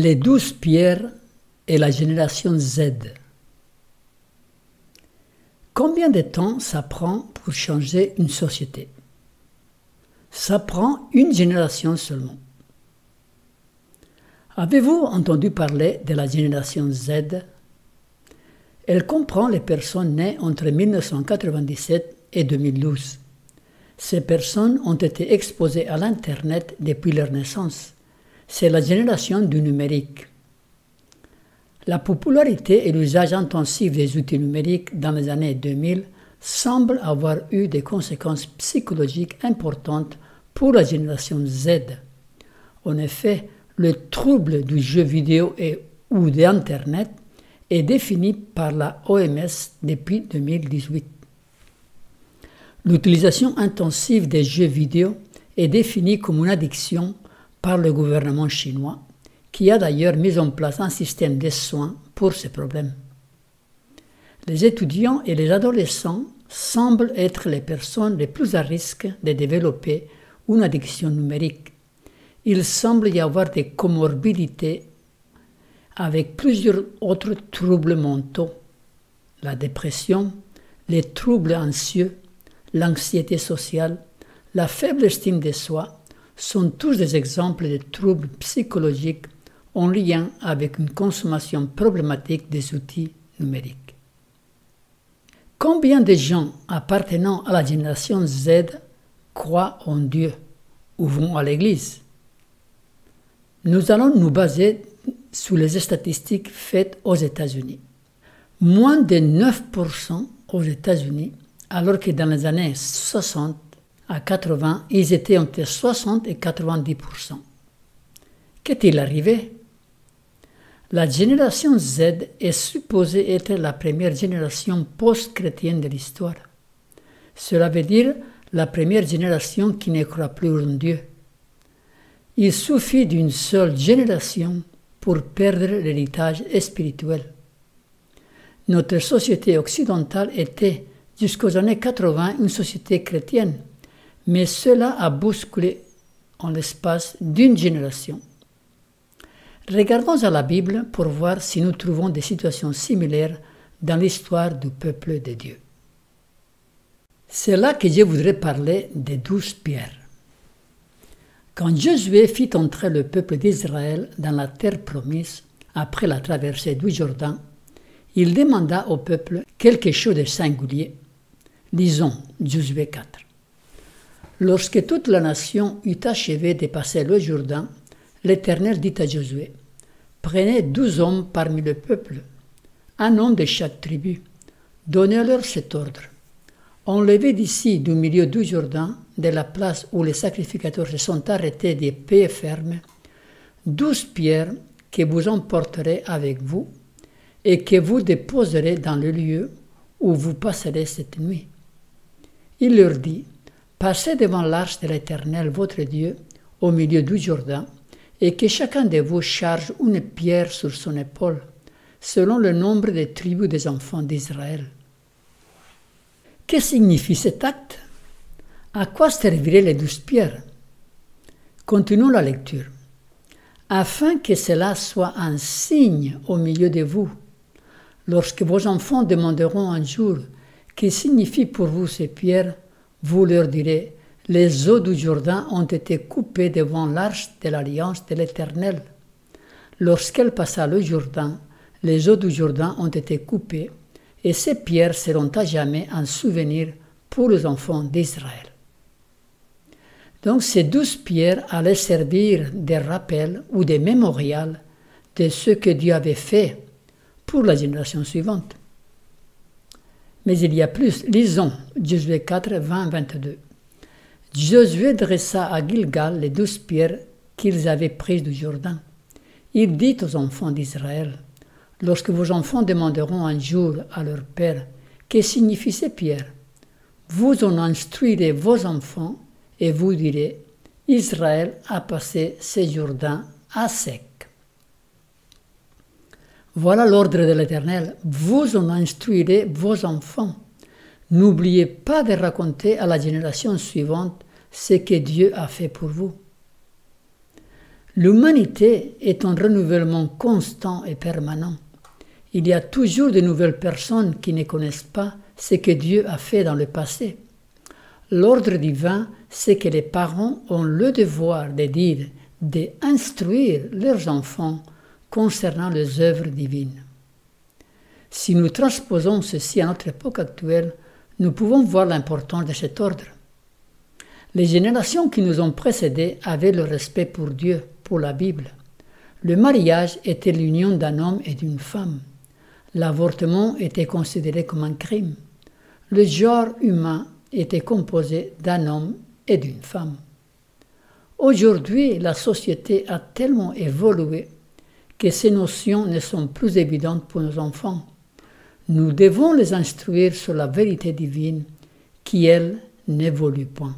Les 12 pierres et la génération Z. Combien de temps ça prend pour changer une société? Ça prend une génération seulement. Avez-vous entendu parler de la génération Z? Elle comprend les personnes nées entre 1997 et 2012. Ces personnes ont été exposées à l'Internet depuis leur naissance. C'est la génération du numérique. La popularité et l'usage intensif des outils numériques dans les années 2000 semblent avoir eu des conséquences psychologiques importantes pour la génération Z. En effet, le trouble du jeu vidéo ou d'Internet est défini par la OMS depuis 2018. L'utilisation intensive des jeux vidéo est définie comme une addiction par le gouvernement chinois, qui a d'ailleurs mis en place un système de soins pour ces problèmes. Les étudiants et les adolescents semblent être les personnes les plus à risque de développer une addiction numérique. Il semble y avoir des comorbidités avec plusieurs autres troubles mentaux, la dépression, les troubles anxieux, l'anxiété sociale, la faible estime de soi sont tous des exemples de troubles psychologiques en lien avec une consommation problématique des outils numériques. Combien de gens appartenant à la génération Z croient en Dieu ou vont à l'église? Nous allons nous baser sur les statistiques faites aux États-Unis. Moins de 9% aux États-Unis, alors que dans les années 60 à 80, ils étaient entre 60 et 90%. Qu'est-il arrivé? La génération Z est supposée être la première génération post-chrétienne de l'histoire. Cela veut dire la première génération qui ne croit plus en Dieu. Il suffit d'une seule génération pour perdre l'héritage spirituel. Notre société occidentale était, jusqu'aux années 80, une société chrétienne, mais cela a bousculé en l'espace d'une génération. Regardons à la Bible pour voir si nous trouvons des situations similaires dans l'histoire du peuple de Dieu. C'est là que je voudrais parler des 12 pierres. Quand Josué fit entrer le peuple d'Israël dans la terre promise, après la traversée du Jourdain, il demanda au peuple quelque chose de singulier. Lisons Josué 4. Lorsque toute la nation eut achevé de passer le Jourdain, l'Éternel dit à Josué, « Prenez 12 hommes parmi le peuple, un homme de chaque tribu. Donnez-leur cet ordre. Enlevez d'ici, du milieu du Jourdain, de la place où les sacrificateurs se sont arrêtés des pieds fermes, 12 pierres que vous emporterez avec vous et que vous déposerez dans le lieu où vous passerez cette nuit. » Il leur dit, « Passez devant l'arche de l'Éternel, votre Dieu, au milieu du Jourdain, et que chacun de vous charge une pierre sur son épaule, selon le nombre des tribus des enfants d'Israël. » Que signifie cet acte? À quoi serviraient les 12 pierres? Continuons la lecture. Afin que cela soit un signe au milieu de vous, lorsque vos enfants demanderont un jour « Que signifient pour vous ces pierres ?» vous leur direz « Les eaux du Jourdain ont été coupées devant l'arche de l'alliance de l'Éternel. » Lorsqu'elle passa le Jourdain, les eaux du Jourdain ont été coupées, et ces pierres seront à jamais un souvenir pour les enfants d'Israël. Donc ces 12 pierres allaient servir de rappel ou de mémorial de ce que Dieu avait fait pour la génération suivante. Mais il y a plus. Lisons Josué 4, 20, 22. Josué dressa à Gilgal les 12 pierres qu'ils avaient prises du Jourdain. Il dit aux enfants d'Israël, « Lorsque vos enfants demanderont un jour à leur père, « Que signifient ces pierres ?» vous en instruirez vos enfants et vous direz, « Israël a passé ce Jourdain à sec. » Voilà l'ordre de l'Éternel, vous en instruirez vos enfants. N'oubliez pas de raconter à la génération suivante ce que Dieu a fait pour vous. L'humanité est en renouvellement constant et permanent. Il y a toujours de nouvelles personnes qui ne connaissent pas ce que Dieu a fait dans le passé. L'ordre divin, c'est que les parents ont le devoir de dire, d'instruire leurs enfants concernant les œuvres divines. Si nous transposons ceci à notre époque actuelle, nous pouvons voir l'importance de cet ordre. Les générations qui nous ont précédés avaient le respect pour Dieu, pour la Bible. Le mariage était l'union d'un homme et d'une femme. L'avortement était considéré comme un crime. Le genre humain était composé d'un homme et d'une femme. Aujourd'hui, la société a tellement évolué que ces notions ne sont plus évidentes pour nos enfants. Nous devons les instruire sur la vérité divine qui, elle, n'évolue point.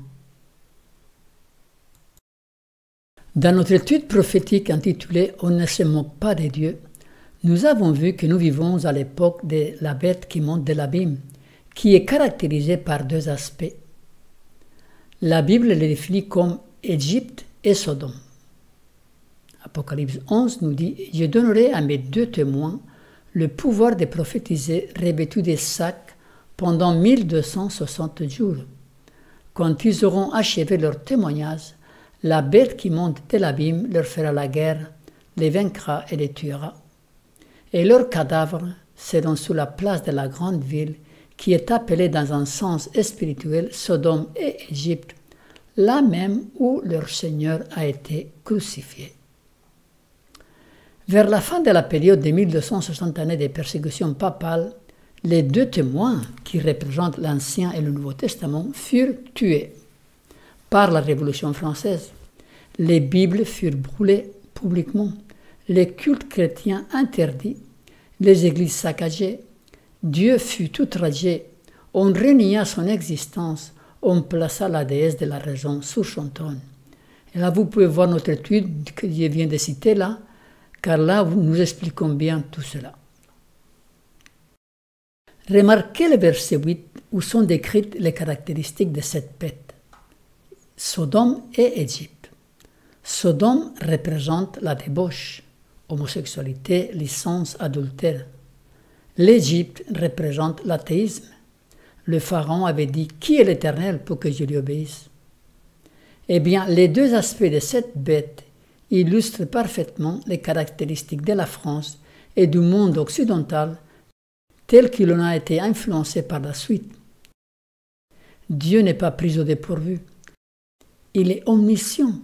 Dans notre étude prophétique intitulée « On ne se moque pas de Dieu », nous avons vu que nous vivons à l'époque de la bête qui monte de l'abîme, qui est caractérisée par deux aspects. La Bible les définit comme Égypte et Sodome. Apocalypse 11 nous dit « Je donnerai à mes deux témoins le pouvoir de prophétiser revêtus des sacs pendant 1260 jours. Quand ils auront achevé leur témoignage, la bête qui monte de l'abîme leur fera la guerre, les vaincra et les tuera. Et leurs cadavres seront sous la place de la grande ville qui est appelée dans un sens spirituel Sodome et Égypte, là même où leur Seigneur a été crucifié. » Vers la fin de la période de 1260 années de persécution papale, les deux témoins qui représentent l'Ancien et le Nouveau Testament furent tués par la Révolution française. Les Bibles furent brûlées publiquement, les cultes chrétiens interdits, les églises saccagées, Dieu fut outragé, on renia son existence, on plaça la déesse de la raison sur son trône. Et là, vous pouvez voir notre étude que je viens de citer là, car là, nous expliquons bien tout cela. Remarquez le verset 8 où sont décrites les caractéristiques de cette bête. Sodome et Égypte. Sodome représente la débauche, homosexualité, licence, adultère. L'Égypte représente l'athéisme. Le pharaon avait dit « Qui est l'Éternel pour que je lui obéisse ?» Eh bien, les deux aspects de cette bête illustrent parfaitement les caractéristiques de la France et du monde occidental tel qu'il en a été influencé par la suite. Dieu n'est pas pris au dépourvu. Il est omniscient.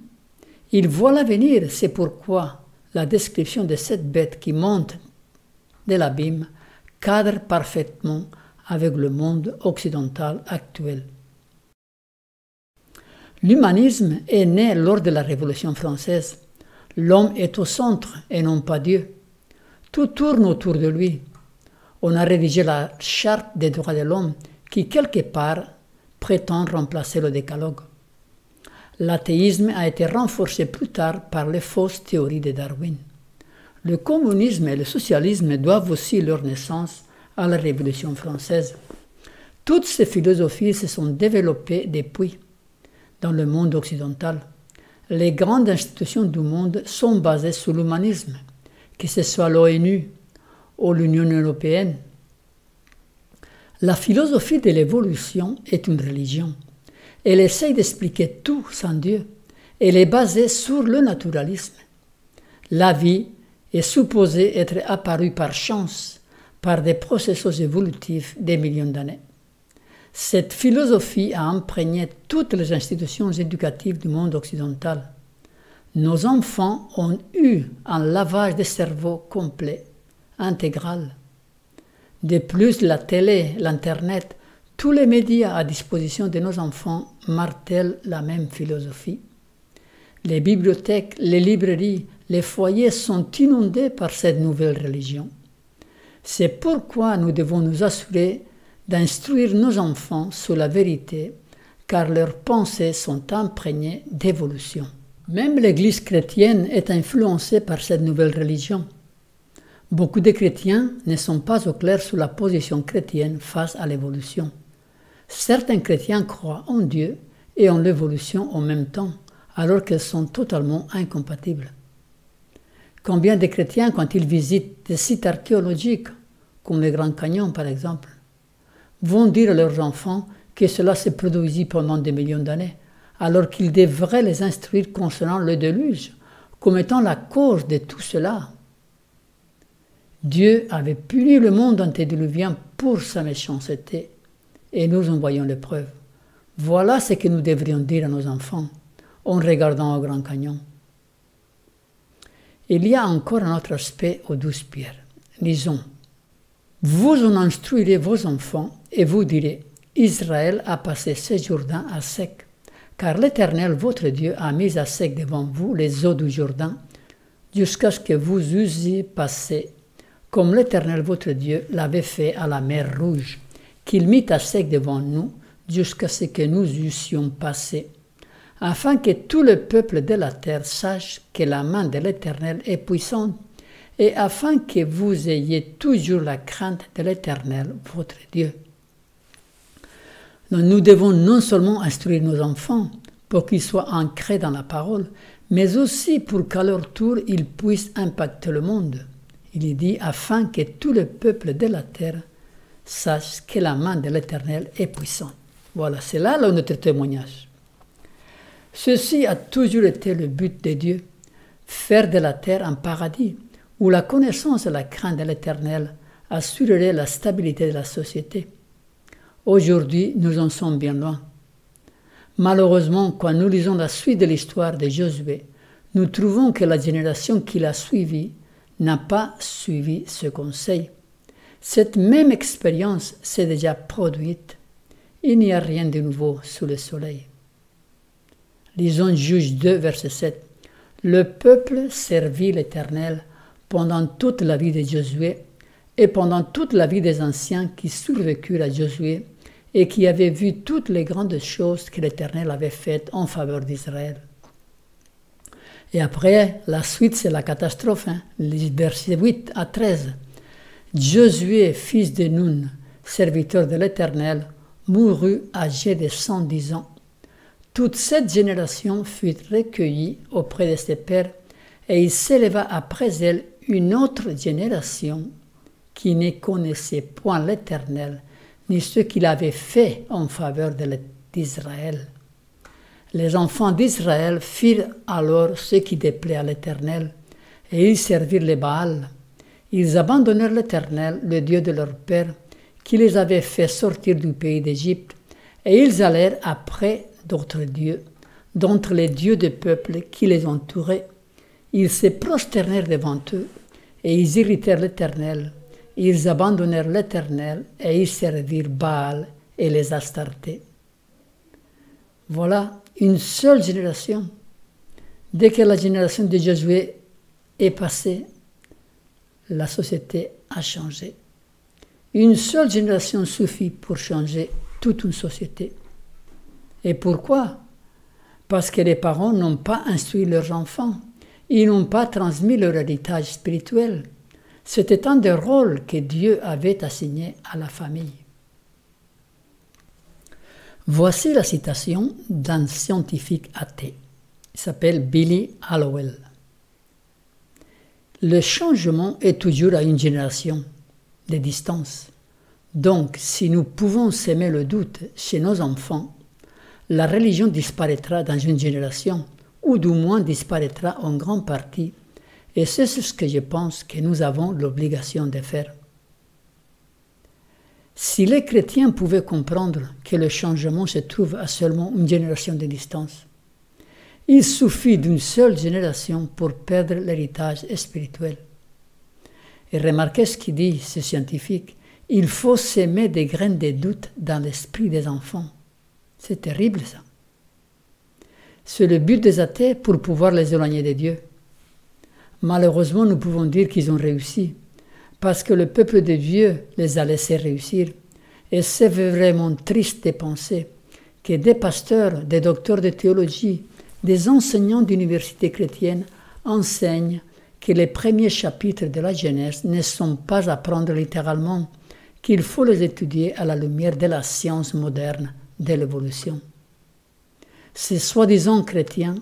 Il voit l'avenir, c'est pourquoi la description de cette bête qui monte de l'abîme cadre parfaitement avec le monde occidental actuel. L'humanisme est né lors de la Révolution française. L'homme est au centre et non pas Dieu. Tout tourne autour de lui. On a rédigé la Charte des droits de l'homme qui, quelque part, prétend remplacer le décalogue. L'athéisme a été renforcé plus tard par les fausses théories de Darwin. Le communisme et le socialisme doivent aussi leur naissance à la Révolution française. Toutes ces philosophies se sont développées depuis dans le monde occidental. Les grandes institutions du monde sont basées sur l'humanisme, que ce soit l'ONU ou l'Union européenne. La philosophie de l'évolution est une religion. Elle essaye d'expliquer tout sans Dieu. Elle est basée sur le naturalisme. La vie est supposée être apparue par chance, par des processus évolutifs des millions d'années. Cette philosophie a imprégné toutes les institutions éducatives du monde occidental. Nos enfants ont eu un lavage de cerveau complet, intégral. De plus, la télé, l'Internet, tous les médias à disposition de nos enfants martèlent la même philosophie. Les bibliothèques, les librairies, les foyers sont inondés par cette nouvelle religion. C'est pourquoi nous devons nous assurer d'instruire nos enfants sur la vérité, car leurs pensées sont imprégnées d'évolution. Même l'Église chrétienne est influencée par cette nouvelle religion. Beaucoup de chrétiens ne sont pas au clair sur la position chrétienne face à l'évolution. Certains chrétiens croient en Dieu et en l'évolution en même temps, alors qu'elles sont totalement incompatibles. Combien de chrétiens, quand ils visitent des sites archéologiques, comme le Grand Canyon par exemple, vont dire à leurs enfants que cela s'est produit pendant des millions d'années, alors qu'ils devraient les instruire concernant le déluge, comme étant la cause de tout cela. Dieu avait puni le monde antédiluvien pour sa méchanceté, et nous en voyons les preuves. Voilà ce que nous devrions dire à nos enfants en regardant au Grand Canyon. Il y a encore un autre aspect aux 12 pierres. Lisons. Vous en instruirez vos enfants et vous direz, Israël a passé ce Jourdain à sec, car l'Éternel votre Dieu a mis à sec devant vous les eaux du Jourdain, jusqu'à ce que vous eussiez passé, comme l'Éternel votre Dieu l'avait fait à la mer Rouge, qu'il mit à sec devant nous, jusqu'à ce que nous eussions passé, afin que tout le peuple de la terre sache que la main de l'Éternel est puissante, et afin que vous ayez toujours la crainte de l'Éternel, votre Dieu. Donc, nous devons non seulement instruire nos enfants pour qu'ils soient ancrés dans la parole, mais aussi pour qu'à leur tour, ils puissent impacter le monde. Il est dit, afin que tout le peuple de la terre sache que la main de l'Éternel est puissante. Voilà, c'est là notre témoignage. Ceci a toujours été le but de Dieu, faire de la terre un paradis, où la connaissance et la crainte de l'Éternel assureraient la stabilité de la société. Aujourd'hui, nous en sommes bien loin. Malheureusement, quand nous lisons la suite de l'histoire de Josué, nous trouvons que la génération qui l'a suivi n'a pas suivi ce conseil. Cette même expérience s'est déjà produite. Il n'y a rien de nouveau sous le soleil. Lisons Juges 2, verset 7. Le peuple servit l'Éternel pendant toute la vie de Josué et pendant toute la vie des anciens qui survécurent à Josué et qui avaient vu toutes les grandes choses que l'Éternel avait faites en faveur d'Israël. Et après, la suite, c'est la catastrophe, les versets 8 à 13. Josué, fils de Nun, serviteur de l'Éternel, mourut âgé de 110 ans. Toute cette génération fut recueillie auprès de ses pères, et il s'éleva après elle une autre génération qui ne connaissait point l'Éternel, ni ce qu'il avait fait en faveur d'Israël. Les enfants d'Israël firent alors ce qui déplaît à l'Éternel, et ils servirent les Baals. Ils abandonnèrent l'Éternel, le Dieu de leur père, qui les avait fait sortir du pays d'Égypte, et ils allèrent après d'autres dieux, d'entre les dieux des peuples qui les entouraient. Ils se prosternèrent devant eux, et ils irritèrent l'Éternel. Ils abandonnèrent l'Éternel, et ils servirent Baal et les Astartés. Voilà une seule génération. Dès que la génération de Josué est passée, la société a changé. Une seule génération suffit pour changer toute une société. Et pourquoi? Parce que les parents n'ont pas instruit leurs enfants. Ils n'ont pas transmis leur héritage spirituel. C'était un des rôles que Dieu avait assigné à la famille. Voici la citation d'un scientifique athée. Il s'appelle Billy Hallowell. Le changement est toujours à une génération de distance. Donc, si nous pouvons semer le doute chez nos enfants, la religion disparaîtra dans une génération, ou du moins disparaîtra en grande partie, et c'est ce que je pense que nous avons l'obligation de faire. Si les chrétiens pouvaient comprendre que le changement se trouve à seulement une génération de distance, il suffit d'une seule génération pour perdre l'héritage spirituel. Et remarquez ce qu'il dit, ce scientifique, il faut s'aimer des graines de doute dans l'esprit des enfants. C'est terrible ça. C'est le but des athées pour pouvoir les éloigner de Dieu. Malheureusement, nous pouvons dire qu'ils ont réussi, parce que le peuple de Dieu les a laissés réussir. Et c'est vraiment triste de penser que des pasteurs, des docteurs de théologie, des enseignants d'universités chrétiennes enseignent que les premiers chapitres de la Genèse ne sont pas à prendre littéralement, qu'il faut les étudier à la lumière de la science moderne de l'évolution. Ces soi-disant chrétiens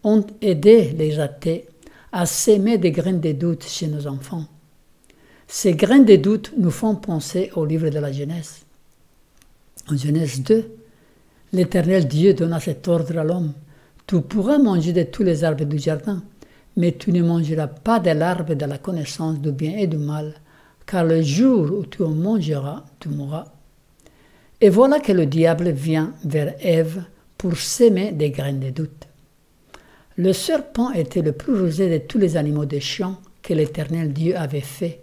ont aidé les athées à s'aimer des graines de doute chez nos enfants. Ces graines de doute nous font penser au livre de la Genèse. En Genèse 2, l'Éternel Dieu donna cet ordre à l'homme. Tu pourras manger de tous les arbres du jardin, mais tu ne mangeras pas de l'arbre de la connaissance du bien et du mal, car le jour où tu en mangeras, tu mourras. Et voilà que le diable vient vers Ève pour s'aimer des graines de doute. Le serpent était le plus rusé de tous les animaux des champs que l'Éternel Dieu avait fait.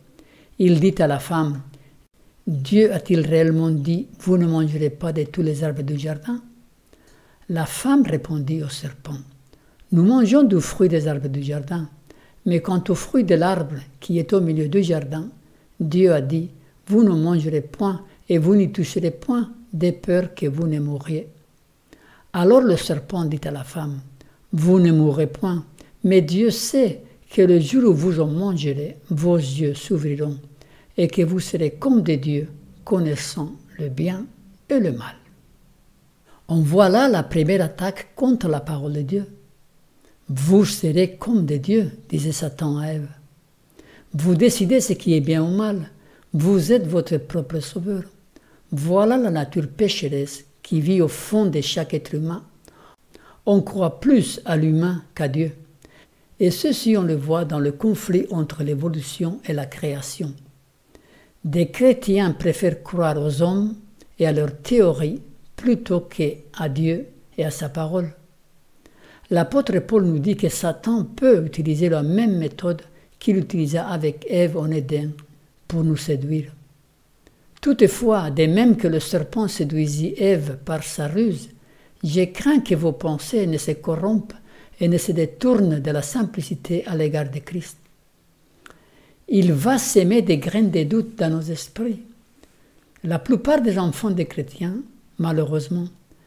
Il dit à la femme, « Dieu a-t-il réellement dit, vous ne mangerez pas de tous les arbres du jardin ?» La femme répondit au serpent, « Nous mangeons du fruit des arbres du jardin, mais quant au fruit de l'arbre qui est au milieu du jardin, Dieu a dit, vous ne mangerez point et vous n'y toucherez point, de peur que vous ne mouriez. » Alors le serpent dit à la femme, « Vous ne mourrez point, mais Dieu sait que le jour où vous en mangerez, vos yeux s'ouvriront, et que vous serez comme des dieux, connaissant le bien et le mal. » On voit là la première attaque contre la parole de Dieu. « Vous serez comme des dieux », disait Satan à Ève. Vous décidez ce qui est bien ou mal. Vous êtes votre propre sauveur. Voilà la nature pécheresse qui vit au fond de chaque être humain. On croit plus à l'humain qu'à Dieu. Et ceci, on le voit dans le conflit entre l'évolution et la création. Des chrétiens préfèrent croire aux hommes et à leurs théories plutôt qu'à Dieu et à sa parole. L'apôtre Paul nous dit que Satan peut utiliser la même méthode qu'il utilisa avec Ève en Éden pour nous séduire. Toutefois, de même que le serpent séduisit Ève par sa ruse, je crains que vos pensées ne se corrompent et ne se détournent de la simplicité à l'égard de Christ. Il va s'aimer des graines de doute dans nos esprits. La plupart des enfants des chrétiens, malheureusement,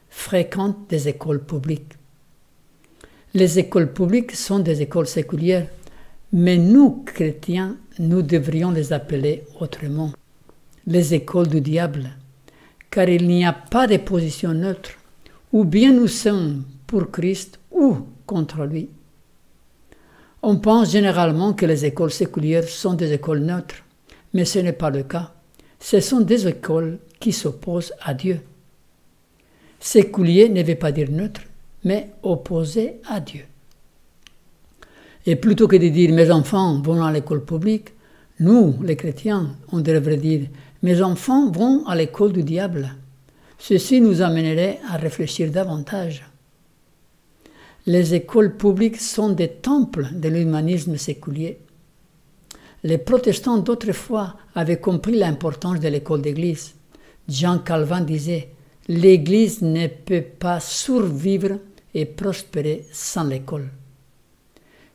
fréquentent des écoles publiques. Les écoles publiques sont des écoles séculières, mais nous, chrétiens, nous devrions les appeler autrement. Les écoles du diable, car il n'y a pas de position neutre, ou bien nous sommes pour Christ ou contre lui. On pense généralement que les écoles séculières sont des écoles neutres, mais ce n'est pas le cas. Ce sont des écoles qui s'opposent à Dieu. Séculier ne veut pas dire neutre, mais opposé à Dieu. Et plutôt que de dire « mes enfants vont à l'école publique », nous, les chrétiens, on devrait dire « mes enfants vont à l'école du diable ». Ceci nous amènerait à réfléchir davantage. Les écoles publiques sont des temples de l'humanisme séculier. Les protestants d'autrefois avaient compris l'importance de l'école d'église. Jean Calvin disait « l'Église ne peut pas survivre et prospérer sans l'école ».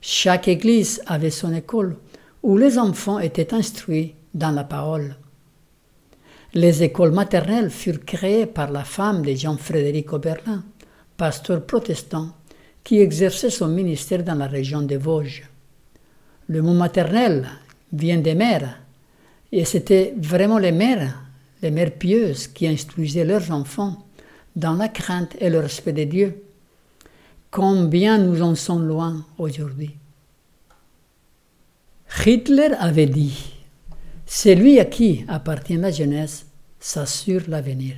Chaque église avait son école où les enfants étaient instruits dans la parole. Les écoles maternelles furent créées par la femme de Jean-Frédéric Oberlin, pasteur protestant qui exerçait son ministère dans la région des Vosges. Le mot maternelle vient des mères, et c'était vraiment les mères pieuses qui instruisaient leurs enfants dans la crainte et le respect de Dieu. Combien nous en sommes loin aujourd'hui. Hitler avait dit « Celui à qui appartient la jeunesse s'assure l'avenir ».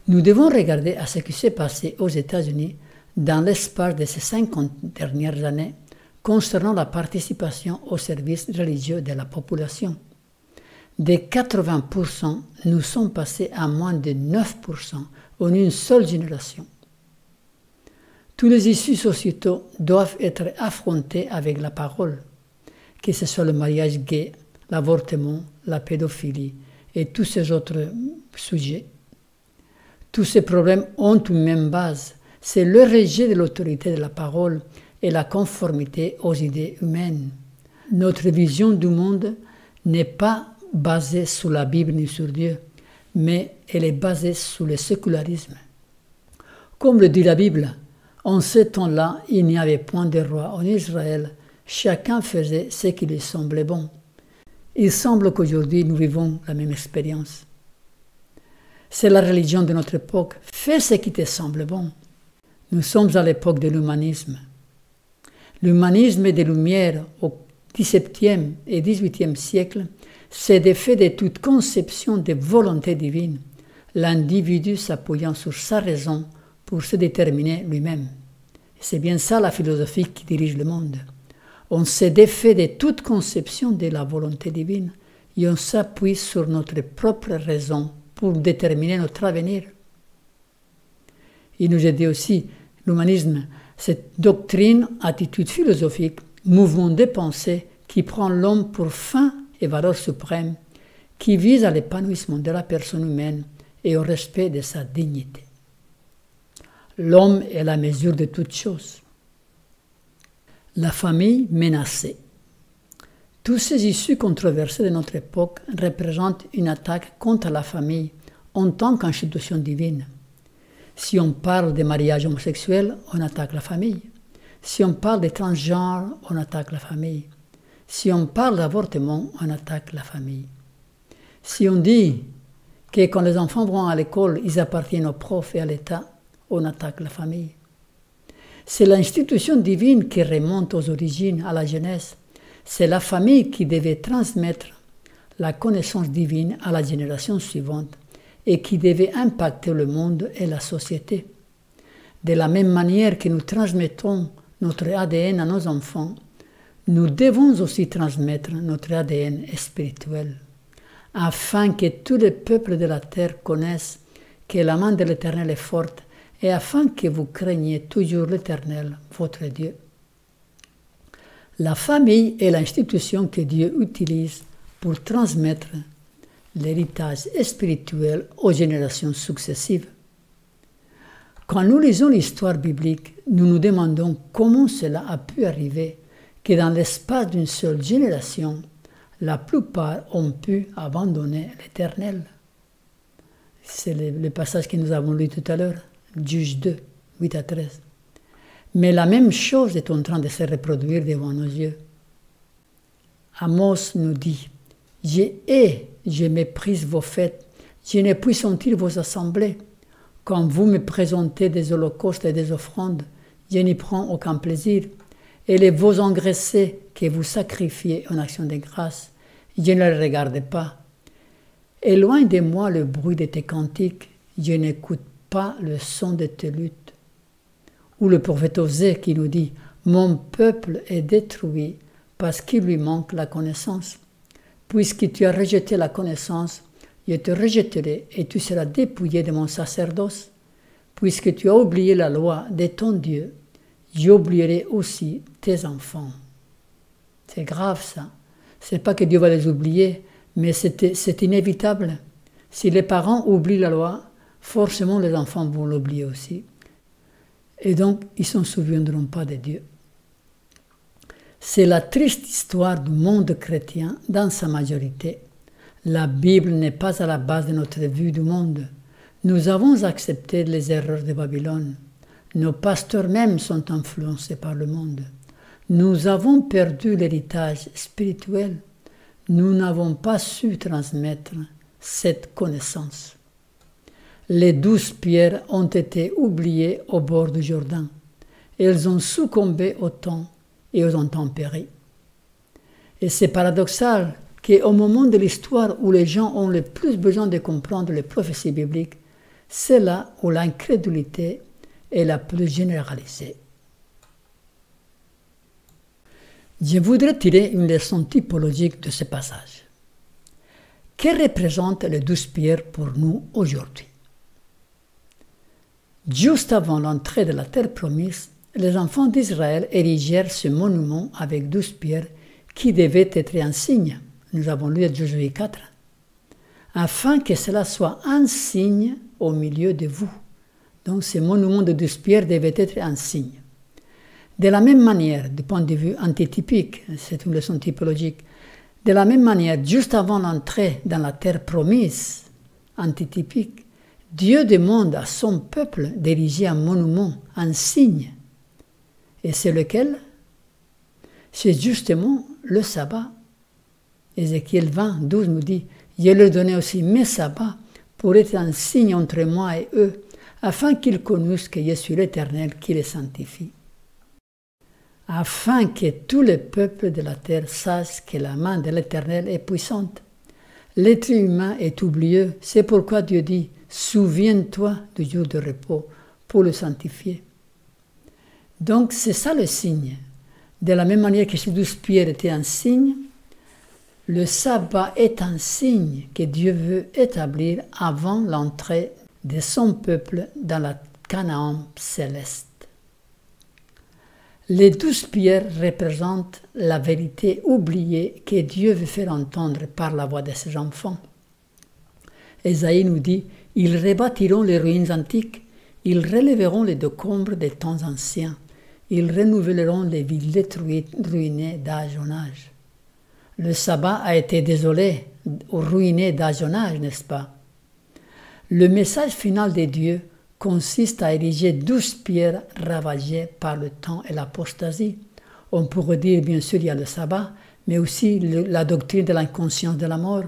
Nous devons regarder à ce qui s'est passé aux États-Unis dans l'espace de ces 50 dernières années concernant la participation aux services religieux de la population. De 80%, nous sommes passés à moins de 9% en une seule génération. Tous les issues sociétaux doivent être affrontés avec la parole, que ce soit le mariage gay, l'avortement, la pédophilie et tous ces autres sujets. Tous ces problèmes ont une même base, c'est le rejet de l'autorité de la parole et la conformité aux idées humaines. Notre vision du monde n'est pas basée sur la Bible ni sur Dieu, mais elle est basée sur le sécularisme. Comme le dit la Bible, en ce temps-là, il n'y avait point de roi en Israël, chacun faisait ce qui lui semblait bon. Il semble qu'aujourd'hui nous vivons la même expérience. C'est la religion de notre époque. Fais ce qui te semble bon. Nous sommes à l'époque de l'humanisme. L'humanisme des Lumières au XVIIe et XVIIIe siècle s'est défait de toute conception de volonté divine, l'individu s'appuyant sur sa raison pour se déterminer lui-même. C'est bien ça la philosophie qui dirige le monde. On s'est défait de toute conception de la volonté divine et on s'appuie sur notre propre raison pour déterminer notre avenir. Il nous a dit aussi, l'humanisme, cette doctrine, attitude philosophique, mouvement de pensée qui prend l'homme pour fin et valeur suprême, qui vise à l'épanouissement de la personne humaine et au respect de sa dignité. L'homme est la mesure de toutes choses. La famille menacée. Tous ces issues controversées de notre époque représentent une attaque contre la famille en tant qu'institution divine. Si on parle des mariages homosexuels, on attaque la famille. Si on parle des transgenres, on attaque la famille. Si on parle d'avortement, on attaque la famille. Si on dit que quand les enfants vont à l'école, ils appartiennent aux profs et à l'État, on attaque la famille. C'est l'institution divine qui remonte aux origines, à la jeunesse. C'est la famille qui devait transmettre la connaissance divine à la génération suivante et qui devait impacter le monde et la société. De la même manière que nous transmettons notre ADN à nos enfants, nous devons aussi transmettre notre ADN spirituel, afin que tous les peuples de la terre connaissent que la main de l'Éternel est forte et afin que vous craigniez toujours l'Éternel, votre Dieu. La famille est l'institution que Dieu utilise pour transmettre l'héritage spirituel aux générations successives. Quand nous lisons l'histoire biblique, nous nous demandons comment cela a pu arriver que dans l'espace d'une seule génération, la plupart ont pu abandonner l'Éternel. C'est le passage que nous avons lu tout à l'heure, Juge 2, 8 à 13. Mais la même chose est en train de se reproduire devant nos yeux. Amos nous dit « Je méprise vos fêtes, je ne puis sentir vos assemblées. Quand vous me présentez des holocaustes et des offrandes, je n'y prends aucun plaisir. Et les veaux engraissés que vous sacrifiez en action de grâce, je ne les regarde pas. Éloigne de moi le bruit de tes cantiques, je n'écoute pas le son de tes luttes. » Ou le prophète Osée qui nous dit « Mon peuple est détruit parce qu'il lui manque la connaissance. Puisque tu as rejeté la connaissance, je te rejetterai et tu seras dépouillé de mon sacerdoce. Puisque tu as oublié la loi de ton Dieu, j'oublierai aussi tes enfants. » C'est grave ça. C'est pas que Dieu va les oublier, mais c'est inévitable. Si les parents oublient la loi, forcément les enfants vont l'oublier aussi. Et donc, ils ne s'en souviendront pas de Dieu. C'est la triste histoire du monde chrétien dans sa majorité. La Bible n'est pas à la base de notre vue du monde. Nous avons accepté les erreurs de Babylone. Nos pasteurs même sont influencés par le monde. Nous avons perdu l'héritage spirituel. Nous n'avons pas su transmettre cette connaissance. Les 12 pierres ont été oubliées au bord du Jourdain. Elles ont succombé au temps et aux intempéries. Et c'est paradoxal qu'au moment de l'histoire où les gens ont le plus besoin de comprendre les prophéties bibliques, c'est là où l'incrédulité est la plus généralisée. Je voudrais tirer une leçon typologique de ce passage. Que représentent les 12 pierres pour nous aujourd'hui? Juste avant l'entrée de la terre promise, les enfants d'Israël érigèrent ce monument avec 12 pierres qui devaient être un signe. Nous avons lu à Josué 4. Afin que cela soit un signe au milieu de vous. Donc ce monument de 12 pierres devait être un signe. De la même manière, du point de vue antitypique, c'est une leçon typologique, de la même manière, juste avant l'entrée dans la terre promise, antitypique, Dieu demande à son peuple d'ériger un monument, un signe. Et c'est lequel? C'est justement le sabbat. Ézéchiel 20, 12 nous dit « Je leur donnais aussi mes sabbats pour être un signe entre moi et eux, afin qu'ils connaissent que je suis l'Éternel qui les sanctifie. » afin que tous les peuples de la terre sachent que la main de l'Éternel est puissante. L'être humain est oublieux, c'est pourquoi Dieu dit « Souviens-toi du jour de repos pour le sanctifier ». Donc c'est ça le signe. De la même manière que ces 12 pierres étaient un signe, le sabbat est un signe que Dieu veut établir avant l'entrée de son peuple dans la Canaan céleste. Les 12 pierres représentent la vérité oubliée que Dieu veut faire entendre par la voix de ses enfants. Ésaïe nous dit « Ils rebâtiront les ruines antiques, ils relèveront les décombres des temps anciens, ils renouvelleront les villes détruites, ruinées d'âge en âge. » Le sabbat a été désolé, ruiné d'âge en âge, n'est-ce pas? Le message final de Dieu consiste à ériger 12 pierres ravagées par le temps et l'apostasie. On pourrait dire, bien sûr, il y a le sabbat, mais aussi la doctrine de l'inconscience de la mort.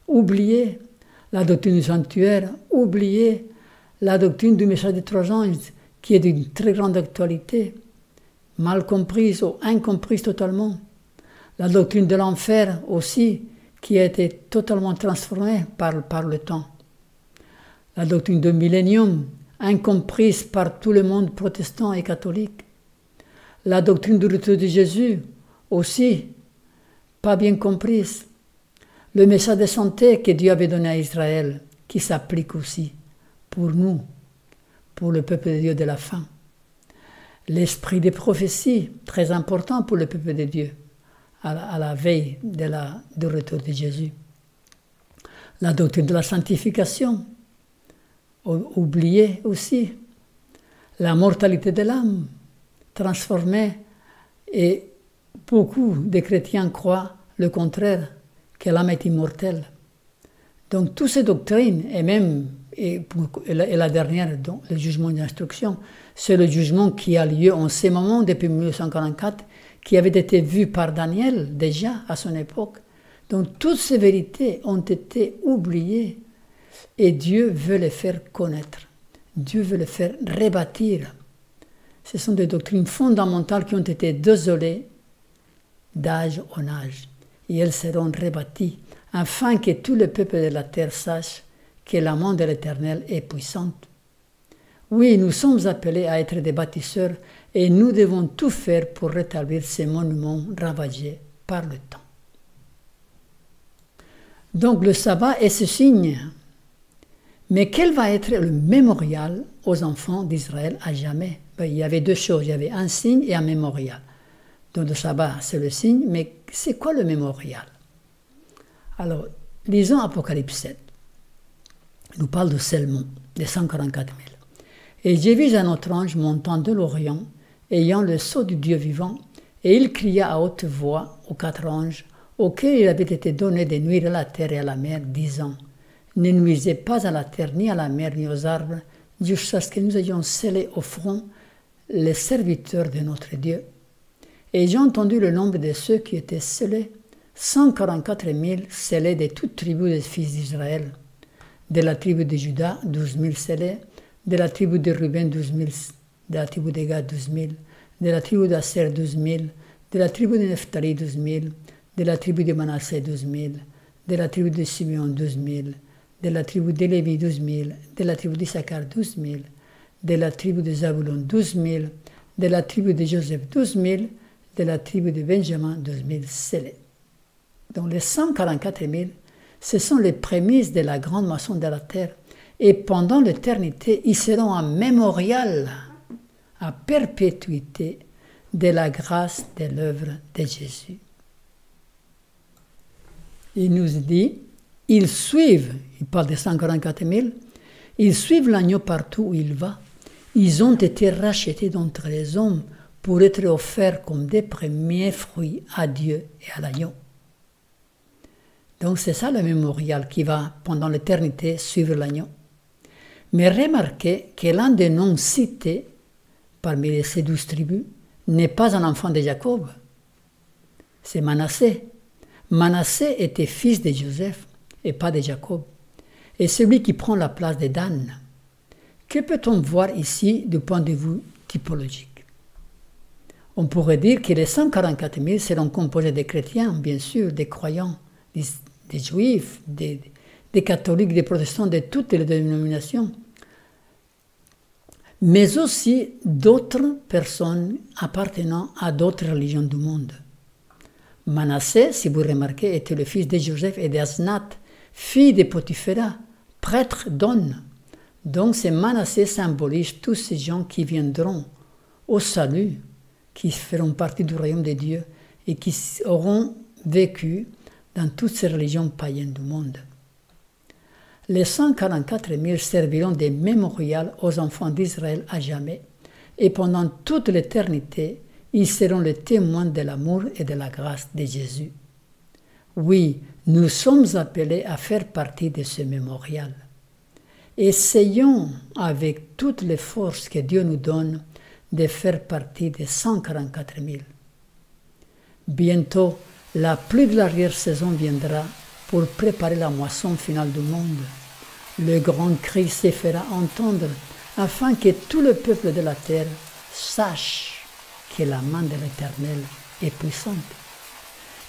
Oubliez la doctrine du sanctuaire, oubliez la doctrine du message des 3 anges, qui est d'une très grande actualité, mal comprise ou incomprise totalement. La doctrine de l'enfer aussi, qui a été totalement transformée par le temps. La doctrine du millénium, incomprise par tout le monde protestant et catholique. La doctrine du retour de Jésus, aussi, pas bien comprise. Le message de santé que Dieu avait donné à Israël, qui s'applique aussi pour nous, pour le peuple de Dieu de la fin. L'esprit des prophéties, très important pour le peuple de Dieu, à la veille du retour de Jésus. La doctrine de la sanctification, oubliée aussi. La mortalité de l'âme, transformée, et beaucoup de chrétiens croient le contraire, que l'âme est immortelle. Donc toutes ces doctrines, et même la dernière, donc, le jugement d'instruction, c'est le jugement qui a lieu en ces moments, depuis 1944, qui avait été vu par Daniel déjà à son époque. Donc toutes ces vérités ont été oubliées et Dieu veut les faire connaître. Dieu veut les faire rebâtir. Ce sont des doctrines fondamentales qui ont été désolées d'âge en âge. Et elles seront rebâties afin que tout le peuple de la terre sache que la main de l'Éternel est puissante. Oui, nous sommes appelés à être des bâtisseurs et nous devons tout faire pour rétablir ces monuments ravagés par le temps. Donc le sabbat est ce signe. Mais quel va être le mémorial aux enfants d'Israël à jamais? Il y avait 2 choses, il y avait un signe et un mémorial. Donc le sabbat, c'est le signe, mais c'est quoi le mémorial? Alors, lisons Apocalypse 7. Il nous parle de Salmon, des 144 000. Et j'ai vu un autre ange montant de l'Orient, ayant le sceau du Dieu vivant, et il cria à haute voix aux 4 anges, auxquels il avait été donné de nuire à la terre et à la mer, disant, ne nuisez pas à la terre, ni à la mer, ni aux arbres, jusqu'à ce que nous ayons scellé au front les serviteurs de notre Dieu. Et j'ai entendu le nombre de ceux qui étaient scellés, 144 000 scellés de toutes tribus des fils d'Israël. De la tribu de Juda, 12 000 scellés, de la tribu de Ruben, 12 000, de la tribu de Gad, 12 000, de la tribu d'Aser, 12 000, de la tribu de Nephtali, 12 000, de la tribu de Manassé, 12 000, de la tribu de Simeon, 12 000, de la tribu de Lévi, 12 000, de la tribu d'Issachar, 12 000, de la tribu de Zabulon, 12 000, de la tribu de Joseph, 12 000, de la tribu de Benjamin, 12 000 scellés. Donc les 144 000, ce sont les prémices de la grande moisson de la terre. Et pendant l'éternité, ils seront un mémorial à perpétuité de la grâce de l'œuvre de Jésus. Il nous dit, ils suivent, il parle des 144 000, ils suivent l'agneau partout où il va. Ils ont été rachetés d'entre les hommes pour être offerts comme des premiers fruits à Dieu et à l'agneau. Donc c'est ça le mémorial qui va, pendant l'éternité, suivre l'agneau. Mais remarquez que l'un des noms cités parmi ces 12 tribus n'est pas un enfant de Jacob, c'est Manassé. Manassé était fils de Joseph et pas de Jacob. Et celui qui prend la place de Dan. Que peut-on voir ici du point de vue typologique? On pourrait dire que les 144 000 seront composés des chrétiens, bien sûr, des croyants, des juifs, des catholiques, des protestants, de toutes les dénominations, mais aussi d'autres personnes appartenant à d'autres religions du monde. Manassé, si vous remarquez, était le fils de Joseph et d'Asnath, fille de Potiphéra, prêtre d'On. Donc ce Manassé symbolise tous ces gens qui viendront au salut, qui feront partie du royaume de Dieu et qui auront vécu dans toutes ces religions païennes du monde. Les 144 000 serviront de mémorial aux enfants d'Israël à jamais, et pendant toute l'éternité, ils seront les témoins de l'amour et de la grâce de Jésus. Oui, nous sommes appelés à faire partie de ce mémorial. Essayons, avec toutes les forces que Dieu nous donne, de faire partie des 144 000. Bientôt, la pluie de l'arrière-saison viendra pour préparer la moisson finale du monde. Le grand cri se fera entendre afin que tout le peuple de la terre sache que la main de l'Éternel est puissante.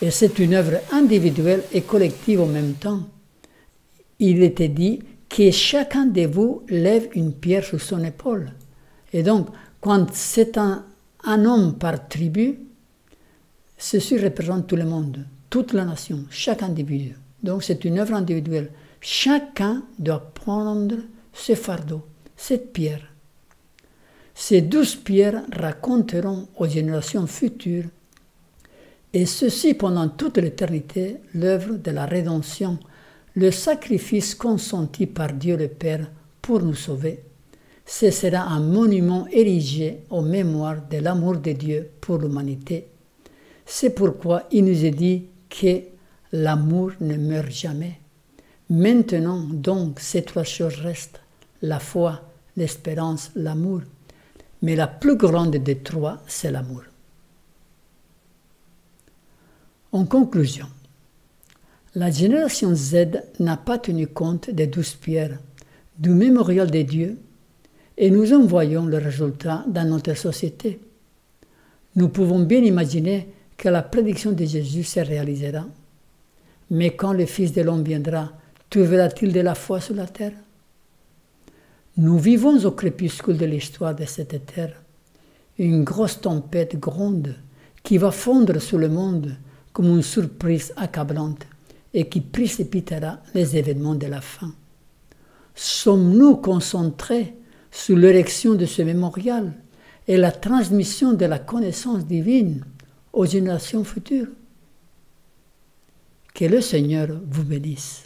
Et c'est une œuvre individuelle et collective en même temps. Il était dit que chacun de vous lève une pierre sur son épaule. Et donc, quand c'est un homme par tribu, ceci représente tout le monde, toute la nation, chaque individu. Donc c'est une œuvre individuelle. Chacun doit prendre ce fardeau, cette pierre. Ces 12 pierres raconteront aux générations futures, et ceci pendant toute l'éternité, l'œuvre de la rédemption, le sacrifice consenti par Dieu le Père pour nous sauver. Ce sera un monument érigé aux mémoires de l'amour de Dieu pour l'humanité. C'est pourquoi il nous est dit que l'amour ne meurt jamais. Maintenant donc, ces 3 choses restent, la foi, l'espérance, l'amour. Mais la plus grande des 3, c'est l'amour. En conclusion, la génération Z n'a pas tenu compte des 12 pierres, du mémorial de Dieu, et nous en voyons le résultat dans notre société. Nous pouvons bien imaginer que la prédiction de Jésus se réalisera. Mais quand le Fils de l'homme viendra, trouvera-t-il de la foi sur la terre? Nous vivons au crépuscule de l'histoire de cette terre. Une grosse tempête gronde qui va fondre sur le monde comme une surprise accablante et qui précipitera les événements de la fin. Sommes-nous concentrés sur l'érection de ce mémorial et la transmission de la connaissance divine aux générations futures? Que le Seigneur vous bénisse.